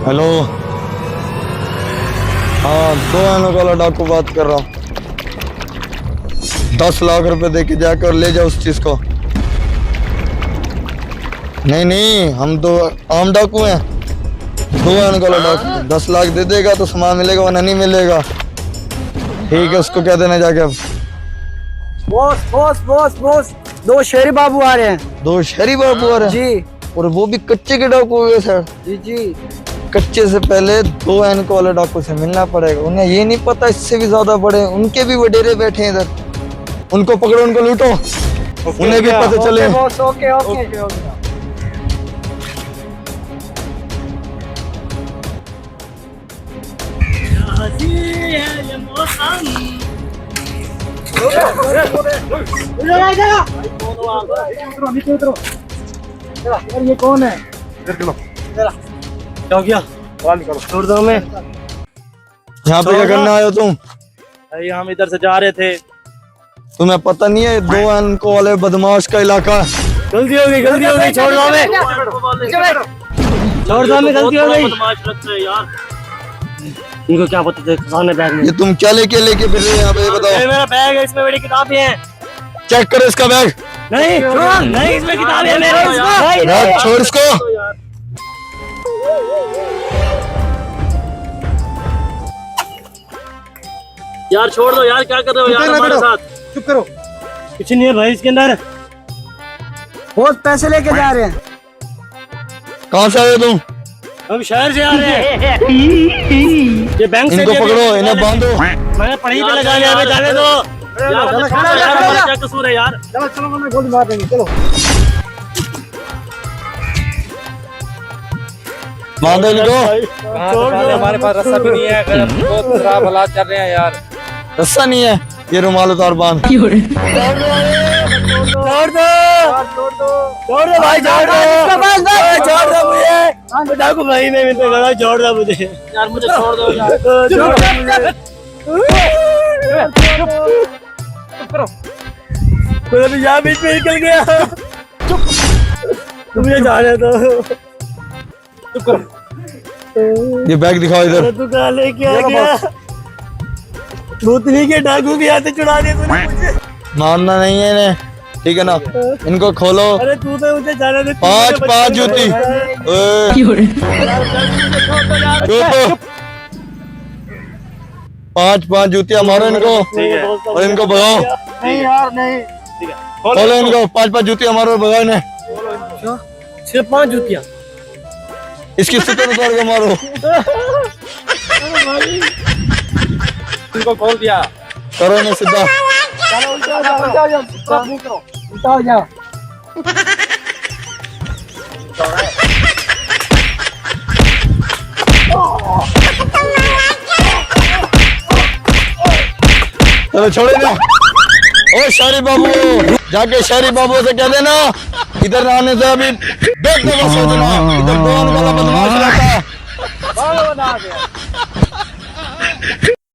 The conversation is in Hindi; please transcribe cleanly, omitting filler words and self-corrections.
हेलो, हाँ दो आने वाला डाकू बात कर रहा हूँ। 10 लाख रुपए दे के जाकर ले जाओ उस चीज को। नहीं नहीं, हम तो आम डाकू हैं। दो आने वाला डाकू 10 लाख दे देगा तो सामान मिलेगा, वरना नहीं मिलेगा। ठीक है, उसको कह देना जाके। अब बॉस बॉस बॉस बॉस, 2 शहरी बाबू आ रहे हैं। 2 शहरी बाबू आ रहे हैं जी, और वो भी कच्चे के डाकू हुए सर। जी जी। कच्चे से पहले 2 एनक वाले डाकू से मिलना पड़ेगा। उन्हें ये नहीं पता इससे भी ज्यादा बड़े, उनके भी वडेरे बैठे हैं इधर। उनको पकड़ो, उनको लूटो, उन्हें भी पता चले। Boss okay okay. ये कौन है? क्या गया? छोड़ दो हमें। यहाँ पे क्या करने आए हो तुम? भाई हम इधर से जा रहे थे। तुम्हें पता नहीं है 2 एनक वाले बदमाश का इलाका है। गलती हो गई, गलती हो गई, छोड़ दो हमें, छोड़ दो हमें, गलती हो गई। यार इनको क्या पता था खजाने बैग में? ये तुम क्या लेके फिर रहे हो यहाँ पे, ये ये बताओ। मेरा बैग है, इसमें बड़ी किताबें हैं। चेक करो इसका बैग। नहीं नहीं, इसमें किताबें हैं मेरे। नहीं, बैग छोड़ इसको। यार छोड़ दो यार, क्या कर रहे हो यार हमारे साथ? चुप करो। कुछ नहीं है भाई इसके अंदर। बहुत पैसे लेके जा रहे हैं। कहाँ से आए हो तुम? हम शहर से आ रहे हैं। ये बैंक से इनको पकड़ो, इन्हें बांधो। मैंने पढ़ी पे लगाने, हमें जाने दो यार। हमें छोड़ो यार, हमारा क्या कसूर है यार? चलो चलो, मैं गोली मार देंगे, चलो। बांधो इनको। हमारे पास रस्सा भी नहीं है, बहुत खराब हालात चल रहे हैं यार। रस्सा नहीं है, ये रुमाल उतार बांध। छोड़ दो छोड़ दो भाई, छोड़ दो, छोड़ दो मुझे। डाकू भाई मैं मिलते गया, छोड़ दो मुझे यार, मुझे छोड़ दो यार। मैं यहाँ बीच में निकल गया। मुझे जाने दो। ये बैग दिखाओ इधर। तू कहाँ लेके आ गया? भूतनी के डाकू भी आते चुरा दिए तूने मुझे। मारना नहीं है इन्हें, ठीक है ना? इनको खोलो। अरे तू तो मुझे जाने दे। 5 जूती। चुप। 5 जूतियां मारो इनको और इनको भगाओ। नहीं यार नहीं। खोलो इनको, 5 जूतियां मारो, भगाओ इन्हें। सिर्फ 5 जूतियां? इसकी सितर उतार के मारो। इनको खोल दिया। करो इन्हें सीधा। चलो उल्टा जाओ, उल्टा हो जाओ। चलो छोड़े ना। ओ शहरी बाबू, जाके शहरी बाबू से कह देना इधर आने से अभी देखने का सोचना। इधर 2 वाला बदमाश रहता है।